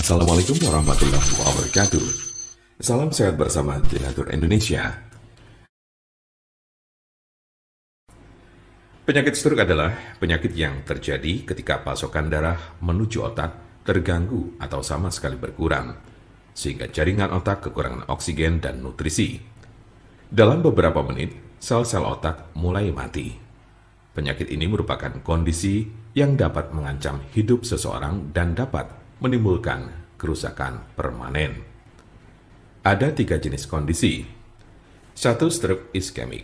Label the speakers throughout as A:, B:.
A: Assalamualaikum warahmatullahi wabarakatuh. Salam sehat bersama Denatur Indonesia. Penyakit stroke adalah penyakit yang terjadi ketika pasokan darah menuju otak terganggu atau sama sekali berkurang, sehingga jaringan otak kekurangan oksigen dan nutrisi. Dalam beberapa menit, sel-sel otak mulai mati. Penyakit ini merupakan kondisi yang dapat mengancam hidup seseorang dan dapat menimbulkan kerusakan permanen. Ada 3 jenis kondisi. 1. Stroke iskemik.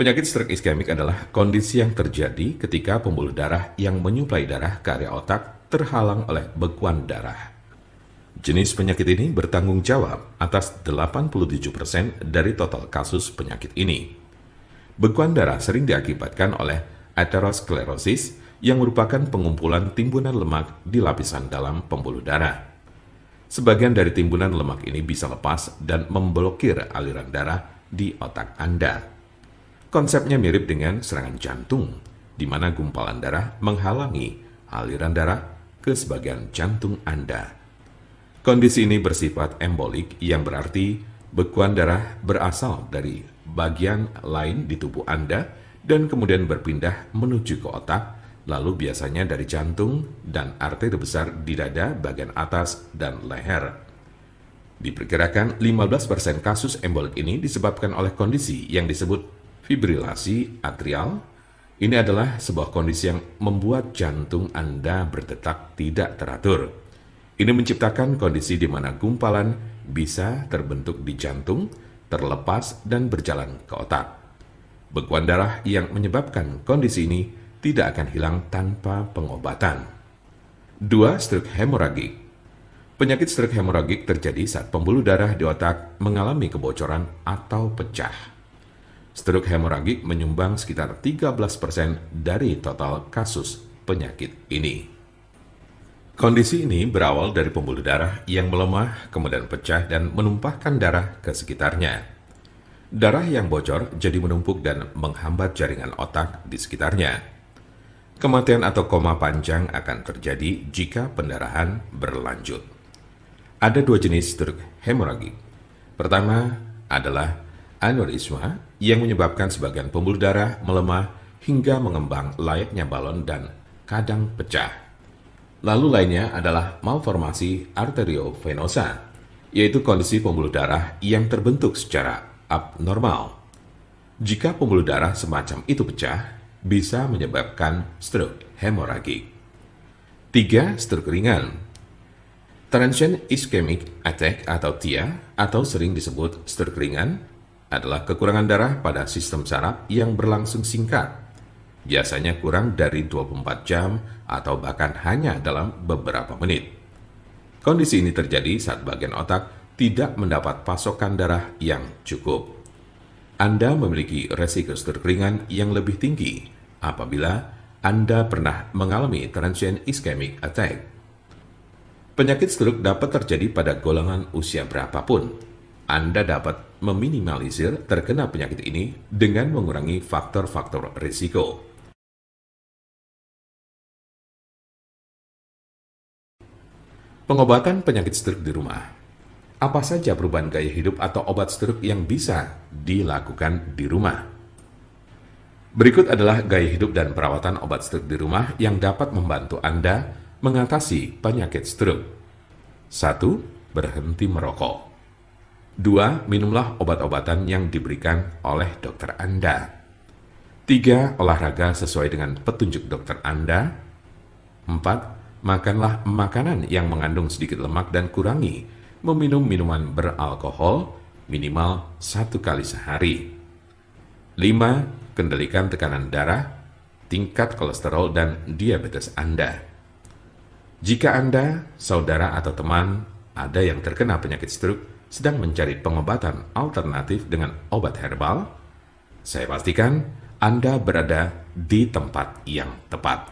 A: Penyakit stroke iskemik adalah kondisi yang terjadi ketika pembuluh darah yang menyuplai darah ke area otak terhalang oleh bekuan darah. Jenis penyakit ini bertanggung jawab atas 87% dari total kasus penyakit ini. Bekuan darah sering diakibatkan oleh aterosklerosis yang merupakan pengumpulan timbunan lemak di lapisan dalam pembuluh darah. Sebagian dari timbunan lemak ini bisa lepas dan memblokir aliran darah di otak Anda. Konsepnya mirip dengan serangan jantung, di mana gumpalan darah menghalangi aliran darah ke sebagian jantung Anda. Kondisi ini bersifat embolik, yang berarti bekuan darah berasal dari bagian lain di tubuh Anda dan kemudian berpindah menuju ke otak, lalu biasanya dari jantung dan arteri besar di dada bagian atas dan leher. Diperkirakan 15% kasus embolik ini disebabkan oleh kondisi yang disebut fibrilasi atrial. Ini adalah sebuah kondisi yang membuat jantung Anda berdetak tidak teratur. Ini menciptakan kondisi di mana gumpalan bisa terbentuk di jantung, terlepas dan berjalan ke otak. Bekuan darah yang menyebabkan kondisi ini tidak akan hilang tanpa pengobatan. 2. Stroke hemoragik. Penyakit stroke hemoragik terjadi saat pembuluh darah di otak mengalami kebocoran atau pecah. Stroke hemoragik menyumbang sekitar 13% dari total kasus penyakit ini. Kondisi ini berawal dari pembuluh darah yang melemah, kemudian pecah dan menumpahkan darah ke sekitarnya. Darah yang bocor jadi menumpuk dan menghambat jaringan otak di sekitarnya. Kematian atau koma panjang akan terjadi jika pendarahan berlanjut. Ada 2 jenis stroke hemoragik. Pertama adalah aneurisma, yang menyebabkan sebagian pembuluh darah melemah hingga mengembang layaknya balon dan kadang pecah. Lalu lainnya adalah malformasi arteriovenosa, yaitu kondisi pembuluh darah yang terbentuk secara abnormal. Jika pembuluh darah semacam itu pecah, bisa menyebabkan stroke hemoragik. 3. Stroke ringan. Transient ischemic attack atau TIA, atau sering disebut stroke ringan, adalah kekurangan darah pada sistem saraf yang berlangsung singkat, biasanya kurang dari 24 jam atau bahkan hanya dalam beberapa menit. Kondisi ini terjadi saat bagian otak tidak mendapat pasokan darah yang cukup. Anda memiliki resiko stroke ringan yang lebih tinggi apabila Anda pernah mengalami transient ischemic attack. Penyakit stroke dapat terjadi pada golongan usia berapapun. Anda dapat meminimalisir terkena penyakit ini dengan mengurangi faktor-faktor risiko. Pengobatan penyakit stroke di rumah. Apa saja perubahan gaya hidup atau obat stroke yang bisa dilakukan di rumah? Berikut adalah gaya hidup dan perawatan obat stroke di rumah yang dapat membantu Anda mengatasi penyakit stroke. 1. Berhenti merokok. 2. Minumlah obat-obatan yang diberikan oleh dokter Anda. 3. Olahraga sesuai dengan petunjuk dokter Anda. 4. Makanlah makanan yang mengandung sedikit lemak dan kurangi meminum minuman beralkohol minimal 1 kali sehari. 5. Kendalikan tekanan darah, tingkat kolesterol, dan diabetes Anda. Jika Anda, saudara atau teman ada yang terkena penyakit stroke sedang mencari pengobatan alternatif dengan obat herbal, saya pastikan Anda berada di tempat yang tepat.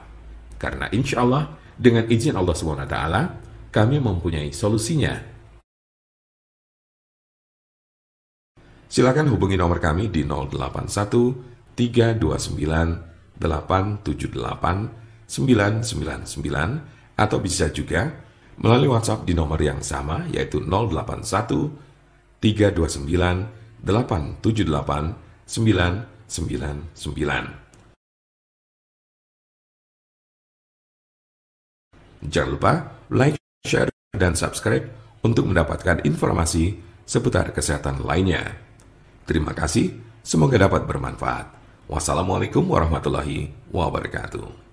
A: Karena insya Allah, dengan izin Allah SWT, kami mempunyai solusinya. Silakan hubungi nomor kami di 081 329 878 999 atau bisa juga melalui WhatsApp di nomor yang sama, yaitu 081 329 878 999. Jangan lupa like, share, dan subscribe untuk mendapatkan informasi seputar kesehatan lainnya. Terima kasih, semoga dapat bermanfaat. Wassalamualaikum warahmatullahi wabarakatuh.